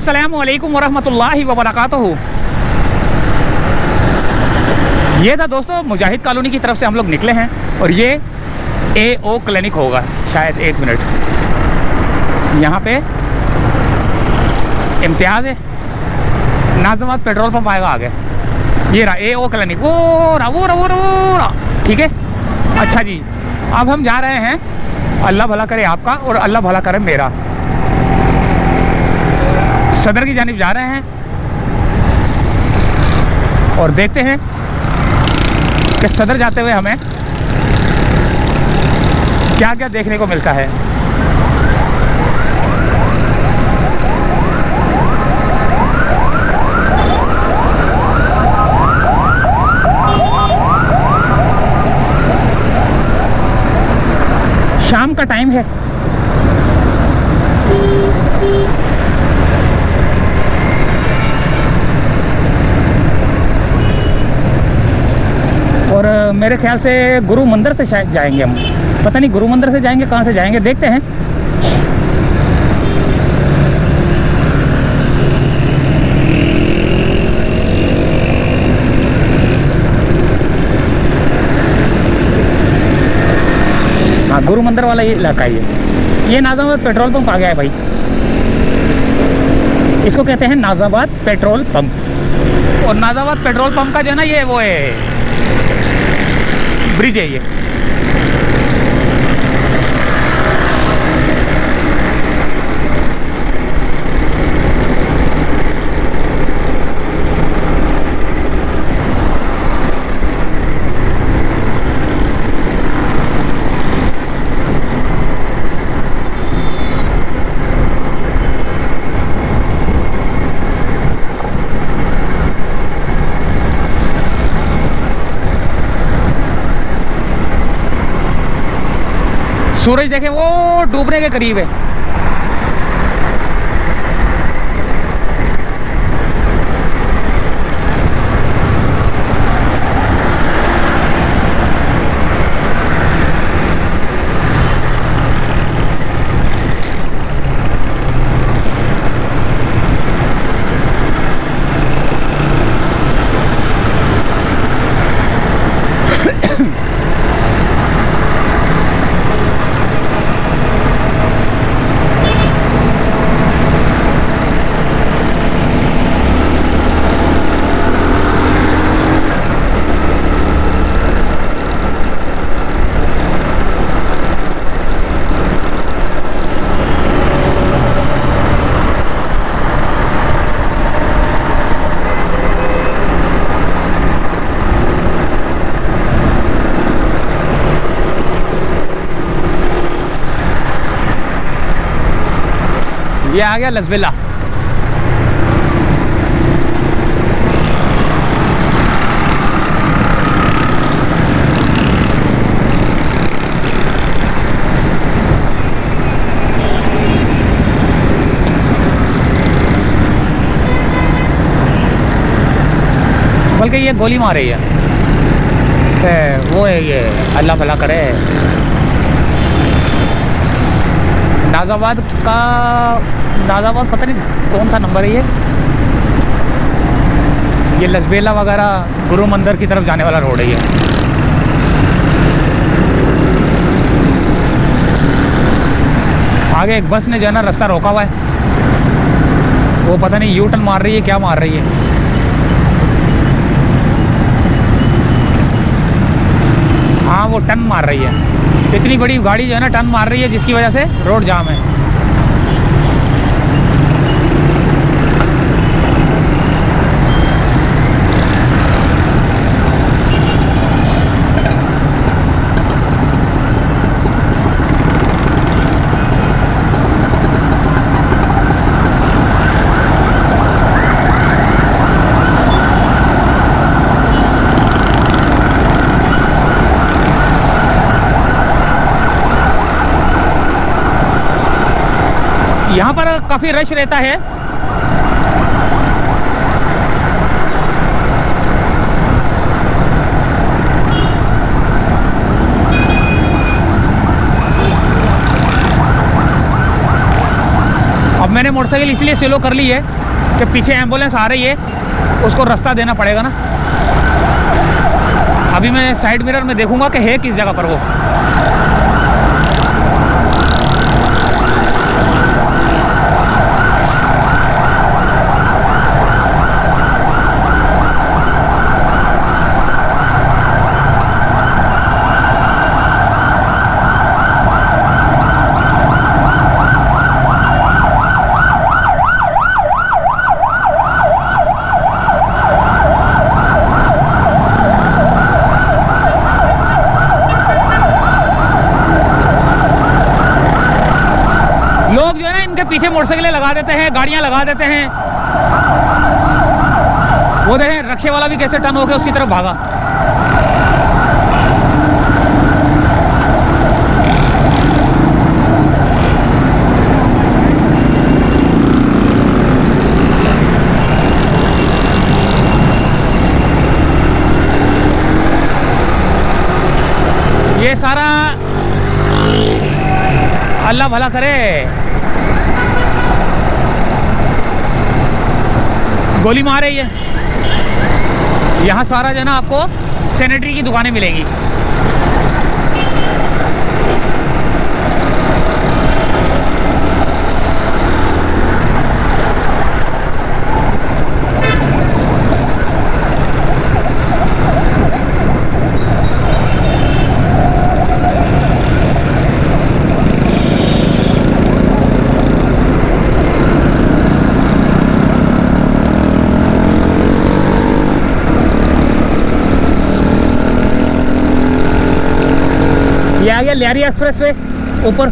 अस्सलामु अलैकुम वरहमतुल्लाहि वबरकातुहू। ये था दोस्तों मुजाहिद कॉलोनी की तरफ से हम लोग निकले हैं और ये AO क्लिनिक होगा शायद। 1 मिनट, यहाँ पे इम्तियाज़ है, नाज़िमाबाद पेट्रोल पंप आएगा आगे। ये रहा AO क्लिनिक, वो रहा। ठीक है, अच्छा जी, अब हम जा रहे हैं, अल्लाह भला करे आपका और अल्लाह भला करे मेरा, सदर की जानिब जा रहे हैं और देखते हैं कि सदर जाते हुए हमें क्या क्या देखने को मिलता है। शाम का टाइम है, और मेरे ख्याल से गुरु मंदिर से शायद जाएंगे हम। पता नहीं गुरु मंदिर से जाएंगे, कहाँ से जाएंगे, देखते हैं। हाँ, गुरु मंदिर वाला ये इलाका ही है। ये नाज़िमाबाद पेट्रोल पंप आ गया है भाई, इसको कहते हैं नाज़िमाबाद पेट्रोल पंप। और नाज़िमाबाद पेट्रोल पंप का जो है ना, ये वो है ब्रिज है ये। सूरज देखें वो डूबने के करीब है। ये आ गया लसबेला। बल्कि ये गोली मार रही है, वो है ये, अल्लाह भला करे। नाज़िमाबाद पता नहीं कौन सा नंबर है ये लसबेला वगैरह गुरु मंदिर की तरफ जाने वाला रोड है ये। आगे एक बस ने जो है ना रास्ता रोका हुआ है, वो पता नहीं यू टर्न मार रही है, क्या मार रही है। हाँ, वो टर्न मार रही है। इतनी बड़ी गाड़ी जो है ना टर्न मार रही है, जिसकी वजह से रोड जाम है। यहाँ पर काफ़ी रश रहता है। मैंने मोटरसाइकिल इसलिए स्लो कर ली है कि पीछे एम्बुलेंस आ रही है, उसको रास्ता देना पड़ेगा ना। अभी मैं साइड मिरर में देखूंगा कि है किस जगह पर वो। लोग जो है इनके पीछे मोटरसाइकिलें लगा देते हैं, गाड़ियां लगा देते हैं। वो देखें रक्षे वाला भी कैसे टर्न होकर उसकी तरफ भागा। ये सारा अल्लाह भला करे। गोली मार रही है। यहाँ सारा जो है ना आपको सैनिटरी की दुकानें मिलेंगी। ये आ गया लियारी एक्सप्रेस वे ऊपर।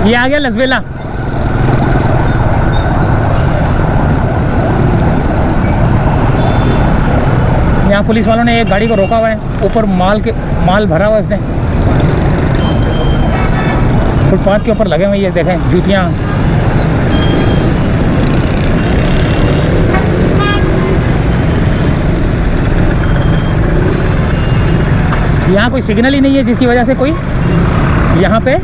ये आ गया लसबेला। यहाँ पुलिस वालों ने एक गाड़ी को रोका हुआ है, ऊपर माल भरा हुआ है इसने। फुटपाथ के ऊपर लगे हुए ये देखें जूतियाँ। यहाँ कोई सिग्नल ही नहीं है जिसकी वजह से कोई यहाँ पे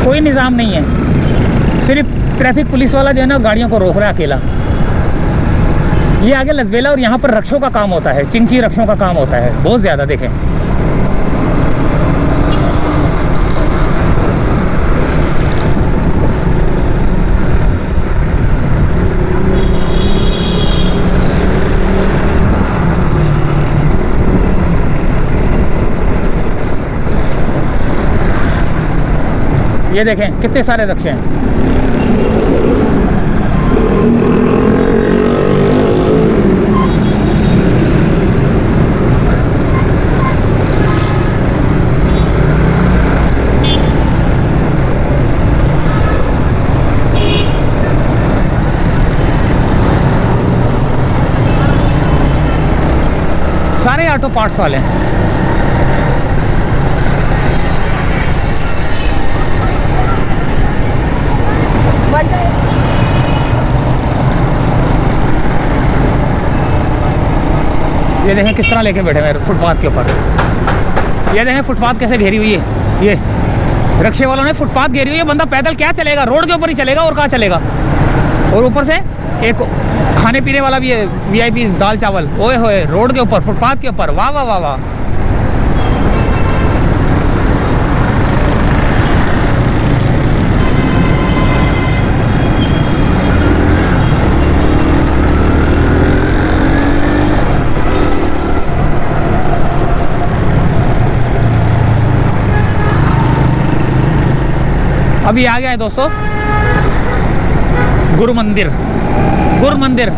कोई निज़ाम नहीं है। सिर्फ ट्रैफिक पुलिस वाला जो है ना गाड़ियों को रोक रहा है अकेला। ये आगे लसबेला और यहाँ पर रक्षों का काम होता है, चिंची रक्षों का काम होता है बहुत ज़्यादा। देखें ये देखें कितने सारे रक्षे हैं। सारे ऑटो पार्ट्स वाले हैं। ये देखें किस तरह लेके बैठे हैं फुटपाथ के ऊपर। ये देखें फुटपाथ कैसे घेरी हुई है। ये रिक्शे वालों ने फुटपाथ घेरी हुई है। बंदा पैदल क्या चलेगा, रोड के ऊपर ही चलेगा और कहाँ चलेगा। और ऊपर से एक खाने पीने वाला भी है, वीआईपी दाल चावल। ओए होए रोड के ऊपर, फुटपाथ के ऊपर। वाह वाह वाह वाह। अभी आ गया है दोस्तों गुरु मंदिर, गुरु मंदिर।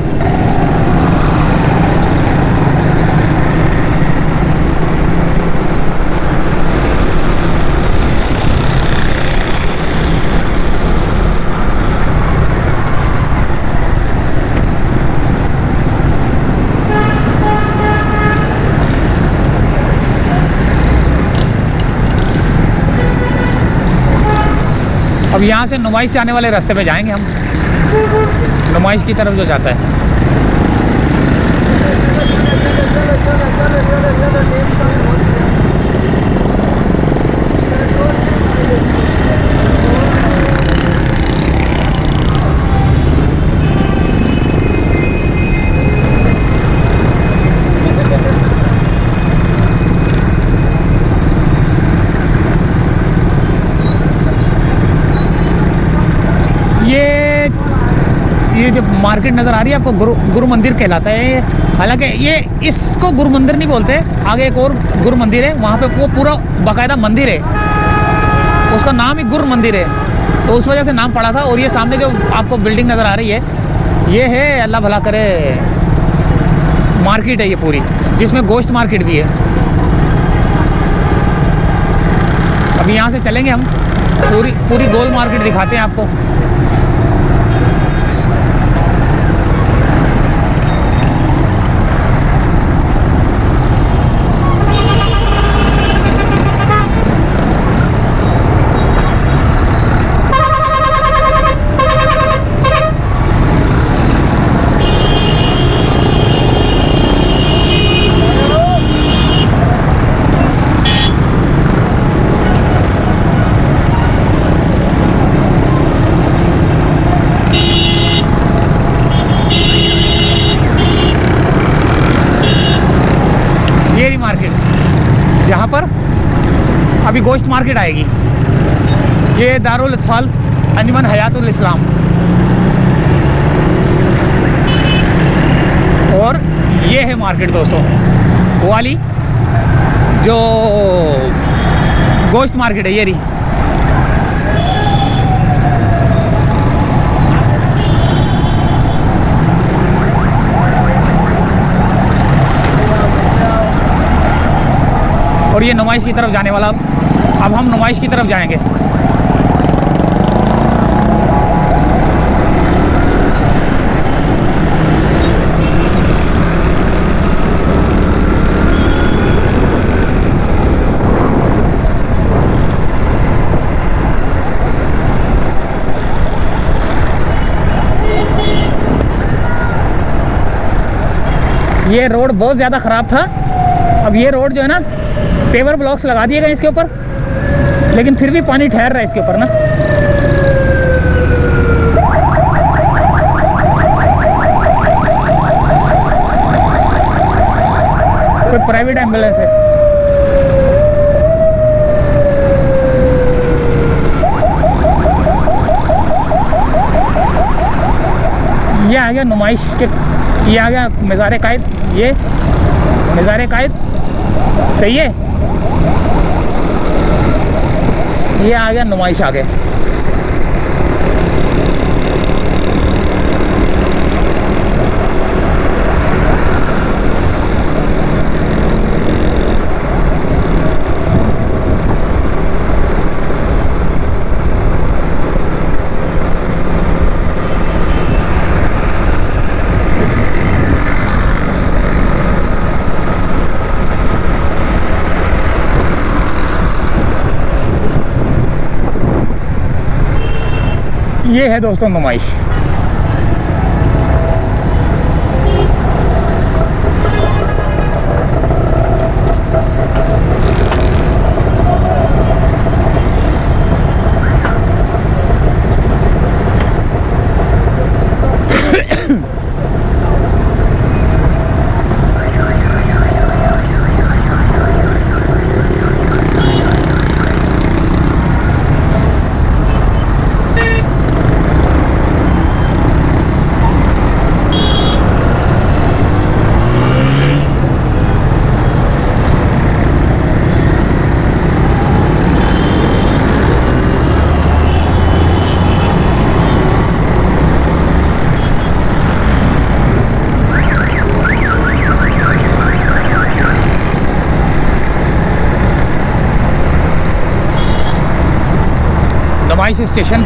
अब यहाँ से नुमाइश जाने वाले रास्ते पे जाएंगे हम, नुमाइश की तरफ जो जाता है। ये जो मार्केट नज़र आ रही है आपको गुरु मंदिर कहलाता है। हालांकि ये इसको गुरु मंदिर नहीं बोलते, आगे एक और गुरु मंदिर है, वहाँ पे वो पूरा बाकायदा मंदिर है, उसका नाम ही गुरु मंदिर है, तो उस वजह से नाम पड़ा था। और ये सामने जो आपको बिल्डिंग नज़र आ रही है, ये है अल्लाह भला करे मार्केट है ये पूरी, जिसमें गोश्त मार्केट भी है। अभी यहाँ से चलेंगे हम, पूरी गोल मार्केट दिखाते हैं आपको। जहाँ पर अभी गोश्त मार्केट आएगी, ये दारुल अतफाल अंजुमन हयातुल इस्लाम, और ये है मार्केट दोस्तों वो वाली जो गोश्त मार्केट है, ये रही। और ये नुमाइश की तरफ जाने वाला, अब हम नुमाइश की तरफ जाएंगे। ये रोड बहुत ज़्यादा ख़राब था, अब ये रोड जो है ना पेवर ब्लॉक्स लगा दिए गए इसके ऊपर, लेकिन फिर भी पानी ठहर रहा है इसके ऊपर ना। कोई प्राइवेट एम्बुलेंस है। ये आ गया नुमाइश के, ये आ गया मज़ार कायद, ये मज़ार कायद सही है, ये आ गया नुमाइश आ गया। ये है दोस्तों नुमाइश। नुमाइश स्टेशन।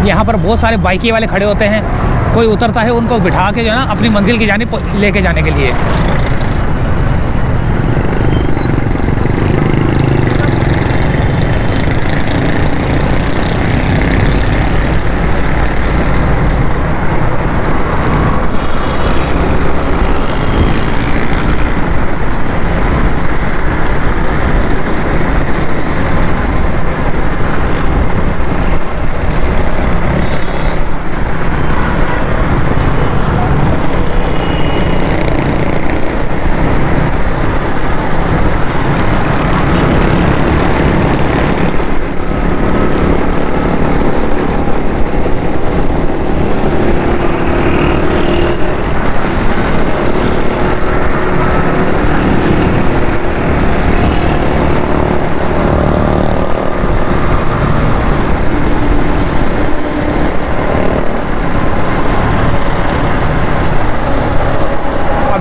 यहाँ पर बहुत सारे बाइकी वाले खड़े होते हैं, कोई उतरता है उनको बिठा के जो है ना अपनी मंजिल की जानिब लेके जाने के लिए।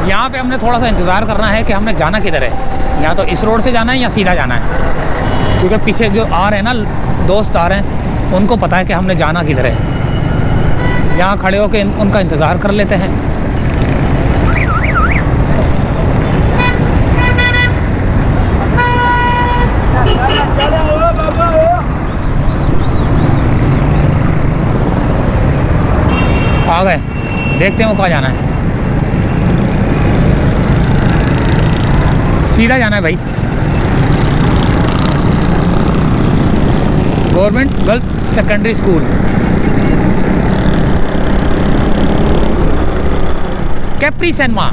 यहाँ पे हमने थोड़ा सा इंतज़ार करना है कि हमने जाना किधर है, या तो इस रोड से जाना है या सीधा जाना है, क्योंकि पीछे जो आ रहे हैं ना दोस्त आ रहे हैं उनको पता है कि हमने जाना किधर है। यहाँ खड़े होकर उनका इंतज़ार कर लेते हैं। आ गए, देखते हैं वो कहाँ जाना है। सीधा जाना है भाई। Government girls secondary school. Capri cinema,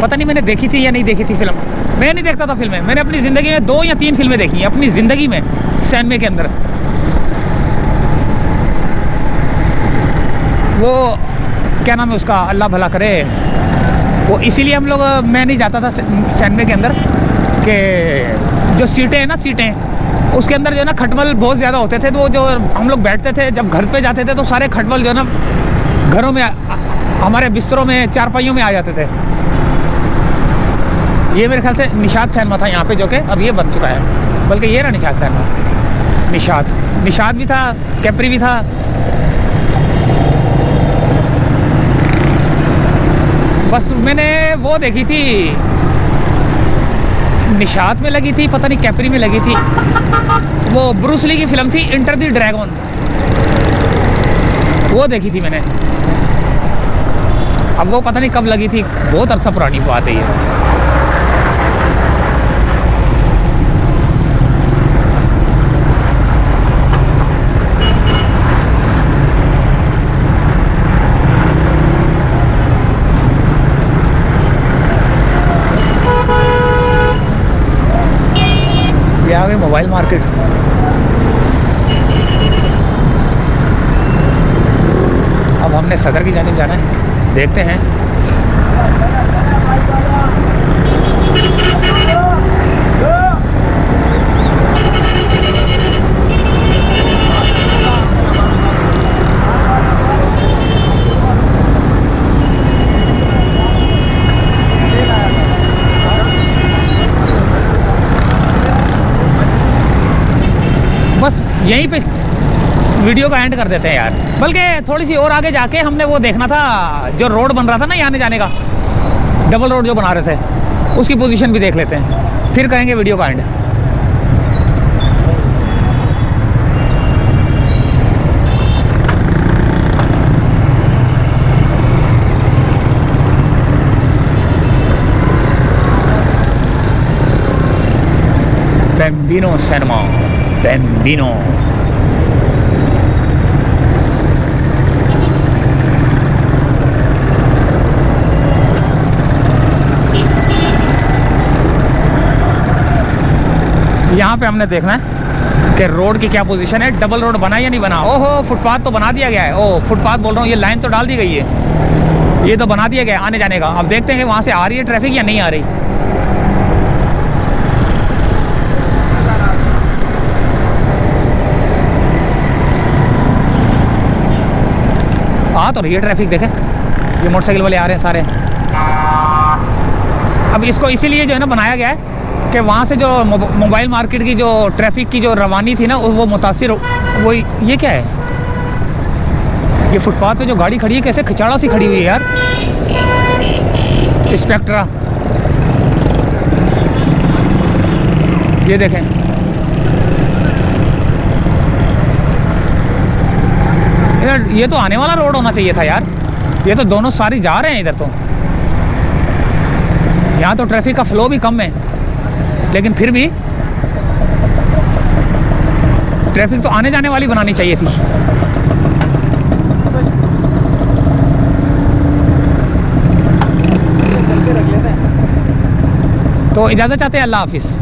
पता नहीं मैंने देखी थी या नहीं देखी थी फिल्म। मैं नहीं देखता था फिल्में, मैंने अपनी ज़िंदगी में 2 या 3 फिल्में देखी हैं अपनी ज़िंदगी में सिनेमा के अंदर। वो क्या नाम है उसका, अल्लाह भला करे, वो इसीलिए हम लोग, मैं नहीं जाता था सिनेमा के अंदर कि जो सीटें हैं ना, सीटें उसके अंदर जो है ना खटमल बहुत ज़्यादा होते थे, तो वो जो हम लोग बैठते थे जब घर पे जाते थे तो सारे खटमल जो है ना घरों में हमारे बिस्तरों में चारपाइयों में आ जाते थे। ये मेरे ख्याल से निशात सिनेमा था यहाँ पे, जो कि अब ये बन चुका है, बल्कि ये रहा निशात सिनेमा। निशात भी था, कैप्री भी था। बस मैंने वो देखी थी, निशात में लगी थी, पता नहीं कैप्री में लगी थी, वो ब्रूस ली की फिल्म थी इंटर द ड्रैगन, वो देखी थी मैंने। अब वो पता नहीं कब लगी थी, बहुत अरसा पुरानी बात है ये। आ गए मोबाइल मार्केट। अब हमने सदर की जानिब जाना है, देखते हैं। बस यहीं पे वीडियो का एंड कर देते हैं यार, बल्कि थोड़ी सी और आगे जाके हमने वो देखना था, जो रोड बन रहा था ना आने जाने का, डबल रोड जो बना रहे थे, उसकी पोजीशन भी देख लेते हैं, फिर करेंगे वीडियो का एंड। Bambino Cinema, Bambino। यहाँ पे हमने देखना है कि रोड की क्या पोजीशन है, डबल रोड बना या नहीं बना। ओहो, फुटपाथ तो बना दिया गया है। ओह, फुटपाथ बोल रहा हूँ, ये लाइन तो डाल दी गई है, ये तो बना दिया गया है आने जाने का। अब देखते हैं वहाँ से आ रही है ट्रैफिक या नहीं आ रही। आ तो रही है ट्रैफिक, देखें ये मोटरसाइकिल वाले आ रहे हैं सारे। अब इसको इसीलिए जो है ना बनाया गया है कि वहाँ से जो मोबाइल मार्केट की जो ट्रैफिक की जो रवानी थी ना वो मुतासिर, वो ये क्या है, ये फुटपाथ पे जो गाड़ी खड़ी है कैसे खिचाड़ा सी खड़ी हुई है यार, स्पेक्ट्रा, ये देखें। यार ये तो आने वाला रोड होना चाहिए था यार, ये तो दोनों सारी जा रहे हैं इधर, तो यहाँ तो ट्रैफिक का फ्लो भी कम है, लेकिन फिर भी ट्रैफिक तो आने जाने वाली बनानी चाहिए थी। तो इजाज़त चाहते हैं, अल्लाह हाफिज़।